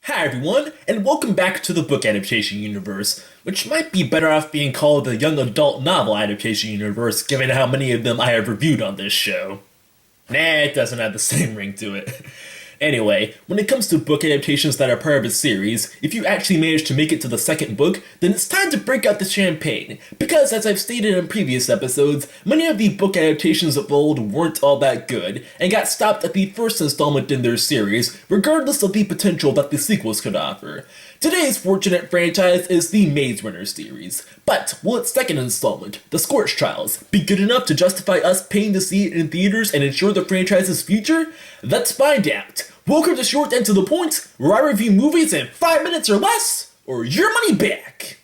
Hi everyone, and welcome back to the book adaptation universe, which might be better off being called the young adult novel adaptation universe given how many of them I have reviewed on this show. Nah, it doesn't have the same ring to it. Anyway, when it comes to book adaptations that are part of a series, if you actually manage to make it to the second book, then it's time to break out the champagne, because as I've stated in previous episodes, many of the book adaptations of old weren't all that good, and got stopped at the first installment in their series, regardless of the potential that the sequels could offer. Today's fortunate franchise is the Maze Runner series, but will its second installment, the Scorch Trials, be good enough to justify us paying to see it in theaters and ensure the franchise's future? Let's find out! Welcome to Short and to the Point, where I review movies in 5 minutes or less, or your money back!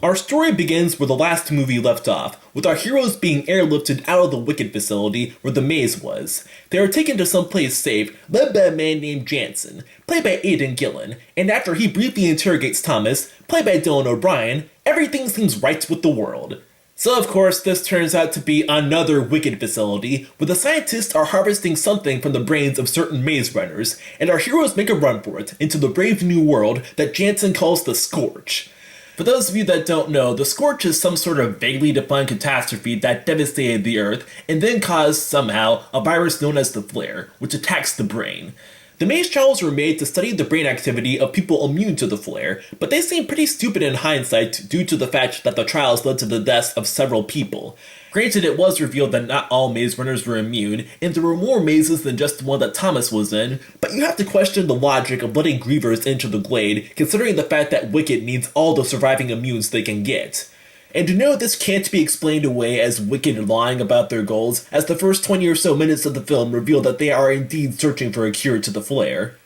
Our story begins where the last movie left off, with our heroes being airlifted out of the Wicked facility where the maze was. They are taken to someplace safe, led by a man named Jansen, played by Aidan Gillen, and after he briefly interrogates Thomas, played by Dylan O'Brien, everything seems right with the world. So of course, this turns out to be another Wicked facility, where the scientists are harvesting something from the brains of certain maze runners, and our heroes make a run for it into the brave new world that Jansen calls the Scorch. For those of you that don't know, the Scorch is some sort of vaguely defined catastrophe that devastated the Earth and then caused, somehow, a virus known as the Flare, which attacks the brain. The maze trials were made to study the brain activity of people immune to the Flare, but they seem pretty stupid in hindsight due to the fact that the trials led to the deaths of several people. Granted, it was revealed that not all maze runners were immune, and there were more mazes than just the one that Thomas was in, but you have to question the logic of letting grievers into the glade, considering the fact that Wicked needs all the surviving immunes they can get. And to know this can't be explained away as Wicked lying about their goals, as the first 20 or so minutes of the film reveal that they are indeed searching for a cure to the flare.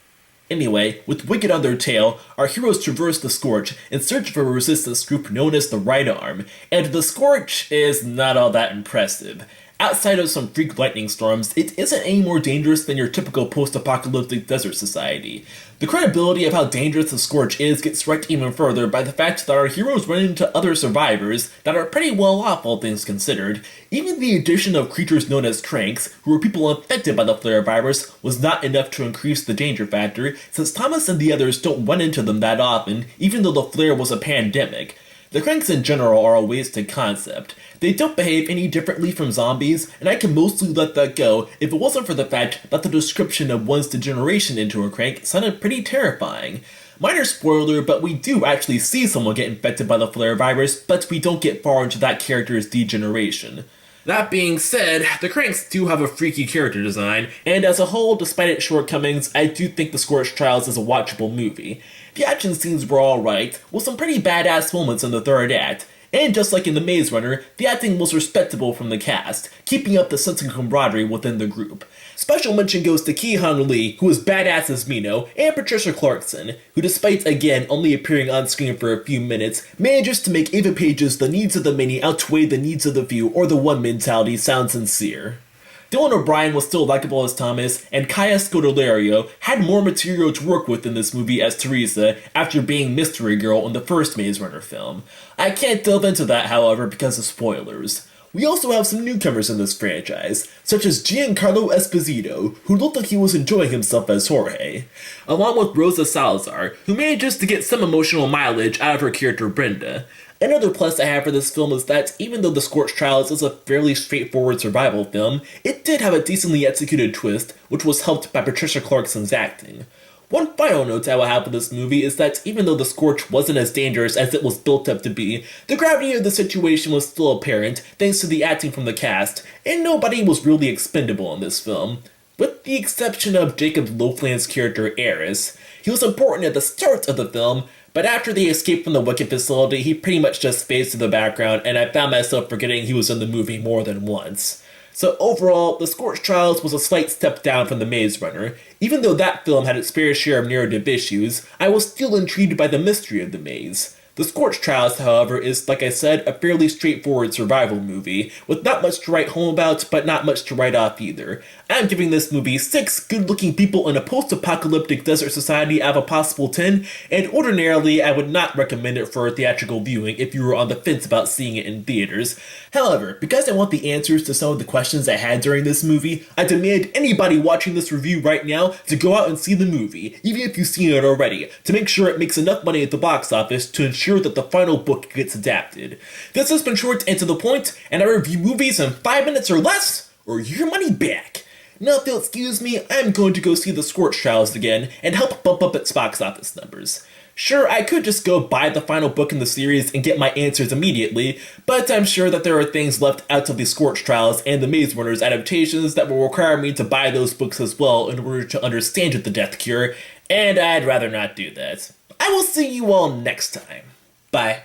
Anyway, with Wicked on their tail, our heroes traverse the Scorch in search of a resistance group known as the Right Arm, and the Scorch is not all that impressive. Outside of some freak lightning storms, it isn't any more dangerous than your typical post-apocalyptic desert society. The credibility of how dangerous the Scorch is gets stretched even further by the fact that our heroes run into other survivors that are pretty well off, all things considered. Even the addition of creatures known as Tranks, who were people infected by the flare virus, was not enough to increase the danger factor, since Thomas and the others don't run into them that often, even though the flare was a pandemic. The Cranks in general are a wasted concept. They don't behave any differently from zombies, and I can mostly let that go if it wasn't for the fact that the description of one's degeneration into a Crank sounded pretty terrifying. Minor spoiler, but we do actually see someone get infected by the flare virus, but we don't get far into that character's degeneration. That being said, the Cranks do have a freaky character design, and as a whole, despite its shortcomings, I do think The Scorch Trials is a watchable movie. The action scenes were alright, with some pretty badass moments in the third act, and just like in The Maze Runner, the acting was respectable from the cast, keeping up the sense of camaraderie within the group. Special mention goes to Ki-Hung Lee, who is badass as Mino, and Patricia Clarkson, who despite again only appearing on screen for a few minutes, manages to make Ava Page's "the needs of the many outweigh the needs of the few" or the one mentality sound sincere. Dylan O'Brien was still likable as Thomas, and Kaya Scodelario had more material to work with in this movie as Teresa after being Mystery Girl in the first Maze Runner film. I can't delve into that, however, because of spoilers. We also have some newcomers in this franchise, such as Giancarlo Esposito, who looked like he was enjoying himself as Jorge, along with Rosa Salazar, who manages to get some emotional mileage out of her character Brenda. Another plus I have for this film is that even though The Scorch Trials is a fairly straightforward survival film, it did have a decently executed twist, which was helped by Patricia Clarkson's acting. One final note I will have for this movie is that even though the Scorch wasn't as dangerous as it was built up to be, the gravity of the situation was still apparent thanks to the acting from the cast, and nobody was really expendable in this film. With the exception of Jacob Loveland's character Eris. He was important at the start of the film, but after they escaped from the Wicked facility, he pretty much just fades to the background, and I found myself forgetting he was in the movie more than once. So overall, The Scorch Trials was a slight step down from The Maze Runner. Even though that film had its fair share of narrative issues, I was still intrigued by the mystery of the maze. The Scorch Trials, however, is, like I said, a fairly straightforward survival movie, with not much to write home about, but not much to write off either. I'm giving this movie 6 good-looking people in a post-apocalyptic desert society out of a possible 10, and ordinarily I would not recommend it for theatrical viewing if you were on the fence about seeing it in theaters. However, because I want the answers to some of the questions I had during this movie, I demand anybody watching this review right now to go out and see the movie, even if you've seen it already, to make sure it makes enough money at the box office to ensure that the final book gets adapted. This has been short and to the point, and I review movies in 5 minutes or less, or your money back. Now, if you'll excuse me, I'm going to go see The Scorch Trials again and help bump up its box office numbers. Sure, I could just go buy the final book in the series and get my answers immediately, but I'm sure that there are things left out of The Scorch Trials and the Maze Runner's adaptations that will require me to buy those books as well in order to understand the Death Cure, and I'd rather not do that. I will see you all next time. Bye.